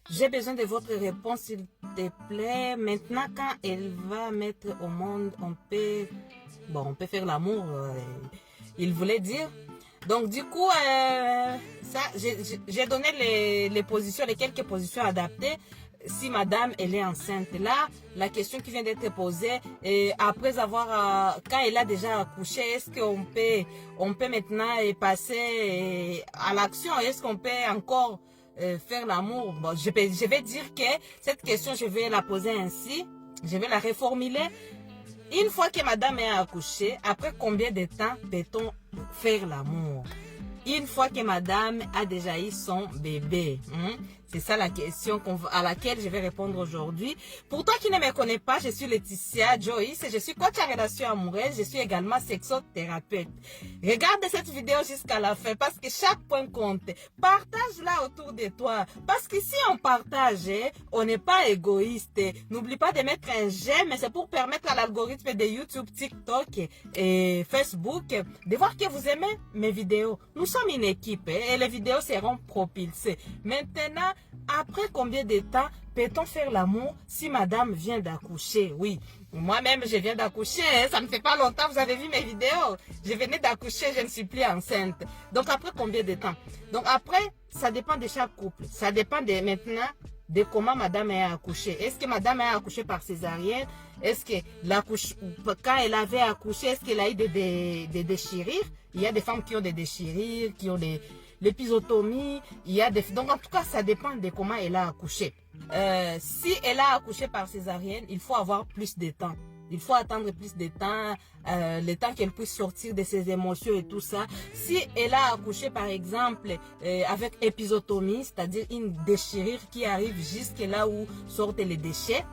J'ai besoin de votre réponse, s'il te plaît. Maintenant, quand elle va mettre au monde, on peut faire l'amour, il voulait dire. Donc, du coup, ça, j'ai donné les positions, les quelques positions adaptées. Si madame, elle est enceinte, là, la question qui vient d'être posée, après avoir, quand elle a déjà accouché, est-ce on peut maintenant passer à l'action? Est-ce qu'on peut encore faire l'amour? Bon, je vais dire que cette question, je vais la poser ainsi. Je vais la reformuler. Une fois que madame est accouchée, après combien de temps peut-on faire l'amour? Une fois que madame a déjà eu son bébé, c'est ça la question à laquelle je vais répondre aujourd'hui. Pour toi qui ne me connais pas, je suis Laetitia Joyce, je suis coach en relation amoureuse, je suis également sexothérapeute. Regarde cette vidéo jusqu'à la fin parce que chaque point compte. Partage-la autour de toi parce que si on partage, on n'est pas égoïste. N'oublie pas de mettre un j'aime, c'est pour permettre à l'algorithme de YouTube, TikTok et Facebook de voir que vous aimez mes vidéos. Nous sommes une équipe et les vidéos seront propulsées. Maintenant, après combien de temps peut-on faire l'amour si madame vient d'accoucher? Oui, moi-même je viens d'accoucher, ça ne fait pas longtemps, vous avez vu mes vidéos. Je venais d'accoucher, je ne suis plus enceinte. Donc après combien de temps? Donc après, ça dépend de chaque couple. Ça dépend maintenant de comment madame est accouchée. Est-ce que madame est accouchée par césarienne? Est-ce que quand elle avait accouché, est-ce qu'elle a eu des déchirures? Il y a des femmes qui ont des déchirures, qui ont l'épisotomie. Donc en tout cas, ça dépend de comment elle a accouché. Si elle a accouché par césarienne, il faut avoir plus de temps. Il faut attendre plus de temps, le temps qu'elle puisse sortir de ses émotions et tout ça. Si elle a accouché, par exemple, avec épisotomie, c'est-à-dire une déchirure qui arrive jusque là où sortent les déchets,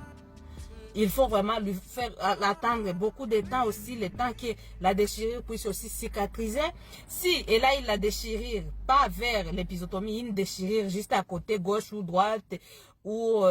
il faut vraiment lui faire attendre beaucoup de temps aussi, le temps que la déchirure puisse aussi cicatriser. Si elle a eu la déchirure, pas vers l'épisotomie, une déchirure juste à côté, gauche ou droite, ou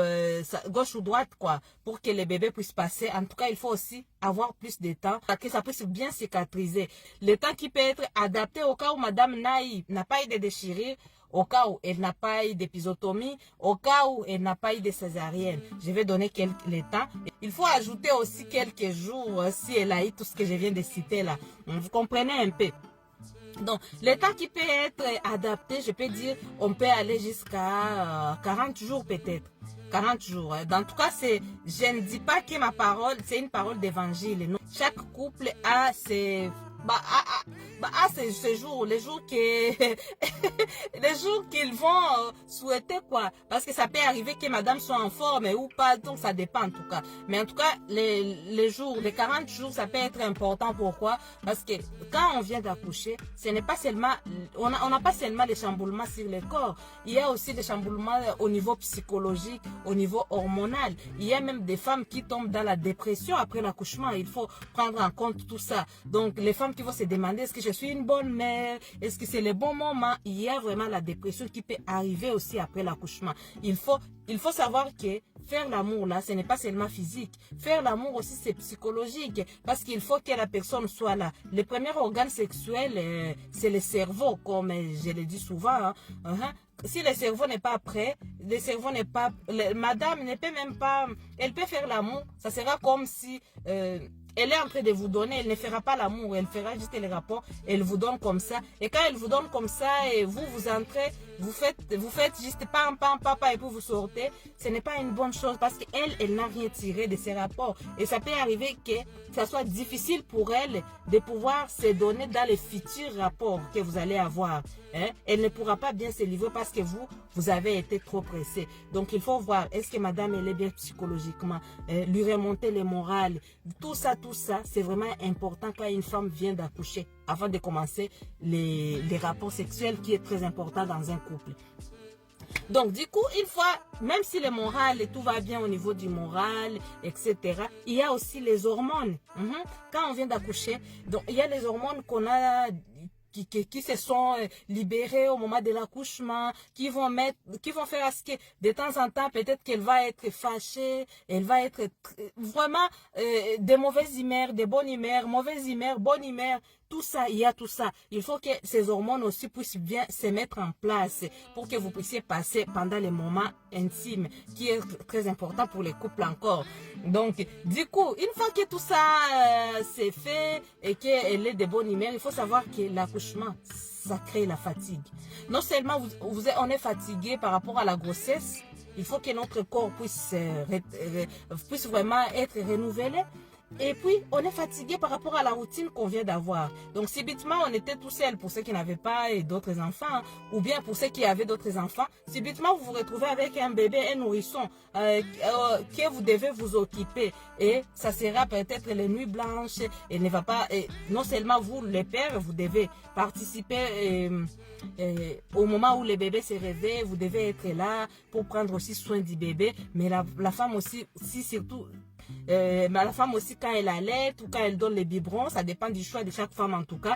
gauche ou droite, quoi, pour que le bébé puisse passer. En tout cas, il faut aussi avoir plus de temps, pour que ça puisse bien cicatriser. Le temps qui peut être adapté au cas où madame n'a pas eu de déchirure, au cas où elle n'a pas eu d'épisotomie, au cas où elle n'a pas eu de césarienne. Je vais donner le temps. Il faut ajouter aussi quelques jours si elle a eu tout ce que je viens de citer là. Vous comprenez un peu? Donc, le temps qui peut être adapté, je peux dire, on peut aller jusqu'à 40 jours peut-être. 40 jours. En tout cas, je ne dis pas que ma parole, c'est une parole d'évangile. Chaque couple a ses... ces jours, les jours les jours qu'ils vont souhaiter quoi, parce que ça peut arriver que madame soit en forme ou pas, donc ça dépend en tout cas. Mais en tout cas, les jours, les 40 jours, ça peut être important. Pourquoi? Parce que quand on vient d'accoucher, ce n'est pas seulement, on n'a pas seulement les chamboulements sur le corps, il y a aussi des chamboulements au niveau psychologique, au niveau hormonal. Il y a même des femmes qui tombent dans la dépression après l'accouchement. Il faut prendre en compte tout ça. Donc les femmes qui vont se demander est-ce que je suis une bonne mère, est-ce que c'est le bon moment, il y a vraiment la dépression qui peut arriver aussi après l'accouchement. Il faut savoir que faire l'amour là, ce n'est pas seulement physique. Faire l'amour aussi c'est psychologique parce qu'il faut que la personne soit là. Le premier organe sexuel, c'est le cerveau, comme je le dis souvent. Si le cerveau n'est pas prêt, madame ne peut même pas, elle peut faire l'amour, ça sera comme si elle est en train de vous donner, elle ne fera pas l'amour, elle fera juste les rapports, elle vous donne comme ça. Et quand elle vous donne comme ça, et vous entrez, vous faites juste pam, pam, papa, et puis vous sortez, ce n'est pas une bonne chose parce qu'elle n'a rien tiré de ces rapports. Et ça peut arriver que ça soit difficile pour elle de pouvoir se donner dans les futurs rapports que vous allez avoir. Elle ne pourra pas bien se livrer parce que vous avez été trop pressé. Donc il faut voir, est-ce que madame elle est bien psychologiquement, lui remonter le moral, tout ça, c'est vraiment important quand une femme vient d'accoucher, avant de commencer les rapports sexuels qui est très important dans un couple. Donc du coup, une fois, même si le moral et tout va bien au niveau du moral, etc., il y a aussi les hormones. Quand on vient d'accoucher, donc il y a les hormones qu'on a qui se sont libérées au moment de l'accouchement, qui vont faire à ce que de temps en temps, peut-être qu'elle va être fâchée, elle va être vraiment de mauvaise humeur, de bonne humeur, mauvaise humeur, bonne humeur. tout ça, il y a tout ça. Il faut que ces hormones aussi puissent bien se mettre en place pour que vous puissiez passer pendant les moments intimes, qui est très important pour les couples encore. Donc, du coup, une fois que tout ça c'est fait et qu'elle est de bonne humeur, il faut savoir que l'accouchement, ça crée la fatigue. Non seulement on est fatigué par rapport à la grossesse, il faut que notre corps puisse vraiment être renouvelé. Et puis, on est fatigué par rapport à la routine qu'on vient d'avoir. Donc, subitement, on était tout seul pour ceux qui n'avaient pas d'autres enfants, ou bien pour ceux qui avaient d'autres enfants. Subitement, vous vous retrouvez avec un bébé, un nourrisson, que vous devez vous occuper. Et ça sera peut-être les nuits blanches, et ne va pas, et non seulement vous, les pères, vous devez participer au moment où le bébé se réveille, vous devez être là pour prendre aussi soin du bébé, mais la femme aussi, surtout, mais la femme aussi, quand elle allait ou quand elle donne les biberons, ça dépend du choix de chaque femme en tout cas.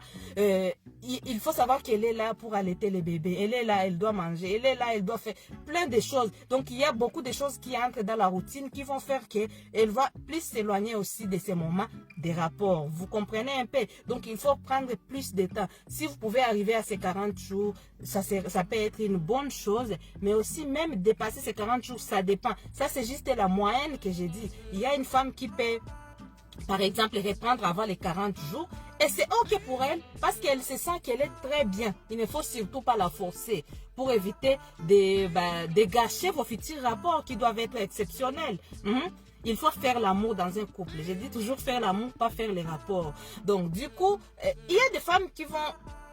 Il faut savoir qu'elle est là pour allaiter les bébés. Elle est là, elle doit manger. Elle est là, elle doit faire plein de choses. Donc il y a beaucoup de choses qui entrent dans la routine qui vont faire qu'elle va plus s'éloigner aussi de ces moments des rapports. Vous comprenez un peu? Donc il faut prendre plus de temps. Si vous pouvez arriver à ces 40 jours, ça peut être une bonne chose. Mais aussi même dépasser ces 40 jours, ça dépend. Ça c'est juste la moyenne que j'ai dit. Il y a une femme qui peut, par exemple, reprendre avant les 40 jours. Et c'est ok pour elle parce qu'elle se sent qu'elle est très bien. Il ne faut surtout pas la forcer pour éviter de gâcher vos futurs rapports qui doivent être exceptionnels. Il faut faire l'amour dans un couple. Je dis toujours faire l'amour, pas faire les rapports. Donc du coup, il y a des femmes qui vont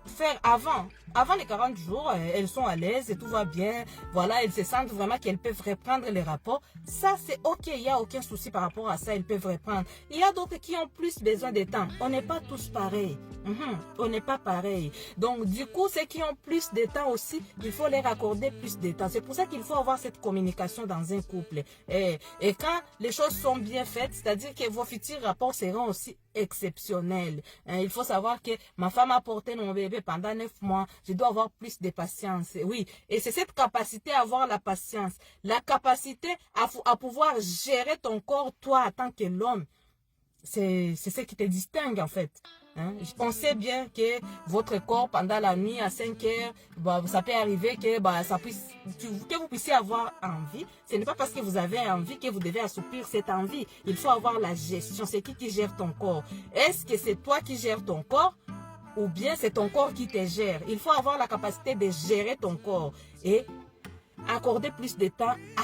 faire avant les 40 jours, elles sont à l'aise et tout va bien. Voilà, elles se sentent vraiment qu'elles peuvent reprendre les rapports. Ça, c'est ok, il n'y a aucun souci par rapport à ça, elles peuvent reprendre. Il y a d'autres qui ont plus besoin de temps. On n'est pas tous pareils. On n'est pas pareil. Donc, du coup, ceux qui ont plus de temps aussi, il faut leur accorder plus de temps. C'est pour ça qu'il faut avoir cette communication dans un couple. Et quand les choses sont bien faites, c'est-à-dire que vos futurs rapports seront aussi exceptionnels. Il faut savoir que ma femme a porté mon bébé pendant 9 mois. Je dois avoir plus de patience. Oui, et c'est cette capacité à avoir la patience, la capacité à pouvoir gérer ton corps, toi, en tant que l'homme. C'est ce qui te distingue, en fait. On sait bien que votre corps, pendant la nuit, à 5 heures, ça peut arriver que, que vous puissiez avoir envie. Ce n'est pas parce que vous avez envie que vous devez assoupir cette envie. Il faut avoir la gestion. C'est qui gère ton corps? Est-ce que c'est toi qui gères ton corps? Ou bien c'est ton corps qui te gère. Il faut avoir la capacité de gérer ton corps et accorder plus de temps à...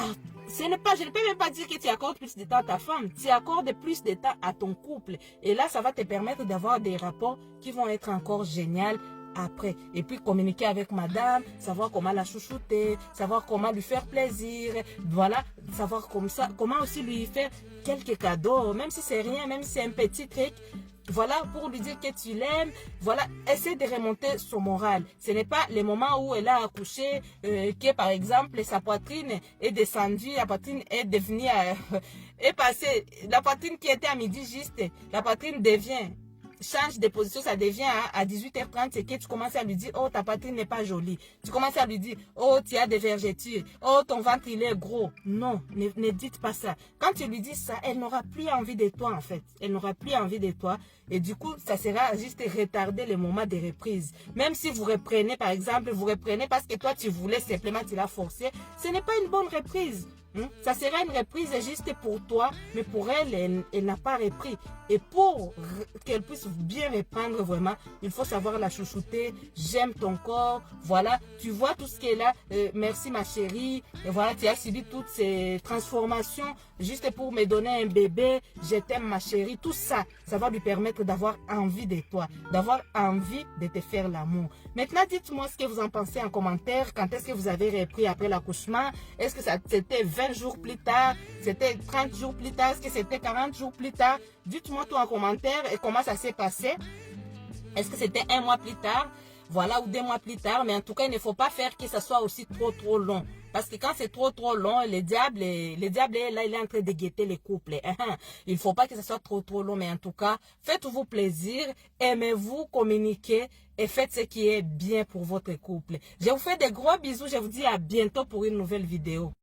je ne peux même pas dire que tu accordes plus de temps à ta femme. Tu accordes plus de temps à ton couple. Et là, ça va te permettre d'avoir des rapports qui vont être encore géniaux après. Et puis communiquer avec madame, savoir comment la chouchouter, savoir comment lui faire plaisir. Voilà, savoir comment aussi lui faire quelques cadeaux, même si c'est rien, même si c'est un petit truc. Voilà, pour lui dire que tu l'aimes. Voilà, essaie de remonter son moral. Ce n'est pas le moment où elle a accouché, que par exemple, sa poitrine est descendue, la poitrine est devenue, est passée, la poitrine qui était à midi juste, la poitrine change de position, ça devient à 18h30, c'est que tu commences à lui dire, oh, ta poitrine n'est pas jolie. Tu commences à lui dire, oh, tu as des vergetures. Oh, ton ventre, il est gros. Non, ne dites pas ça. Quand tu lui dis ça, elle n'aura plus envie de toi, en fait. Elle n'aura plus envie de toi. Et du coup, ça sera juste retarder le moment de reprise. Même si vous reprenez, par exemple, vous reprenez parce que toi, tu voulais simplement, tu l'as forcé. Ce n'est pas une bonne reprise. Ça sera une reprise juste pour toi, mais pour elle, elle n'a pas repris. Et pour qu'elle puisse bien reprendre vraiment, il faut savoir la chouchouter. J'aime ton corps. Voilà, tu vois tout ce qui est là. Merci ma chérie. Et voilà, tu as subi toutes ces transformations juste pour me donner un bébé. Je t'aime ma chérie. Tout ça, ça va lui permettre d'avoir envie de toi, d'avoir envie de te faire l'amour. Maintenant, dites-moi ce que vous en pensez en commentaire. Quand est-ce que vous avez repris après l'accouchement? Est-ce que c'était 20 jours plus tard? C'était 30 jours plus tard? Est-ce que c'était 40 jours plus tard? Dites-moi tout en commentaire et comment ça s'est passé. Est-ce que c'était 1 mois plus tard? Voilà, ou 2 mois plus tard. Mais en tout cas, il ne faut pas faire que ça soit aussi trop long. Parce que quand c'est trop long, le diable est là, il est en train de guetter les couples. Il ne faut pas que ça soit trop long. Mais en tout cas, faites-vous plaisir, aimez-vous, communiquez et faites ce qui est bien pour votre couple. Je vous fais des gros bisous. Je vous dis à bientôt pour une nouvelle vidéo.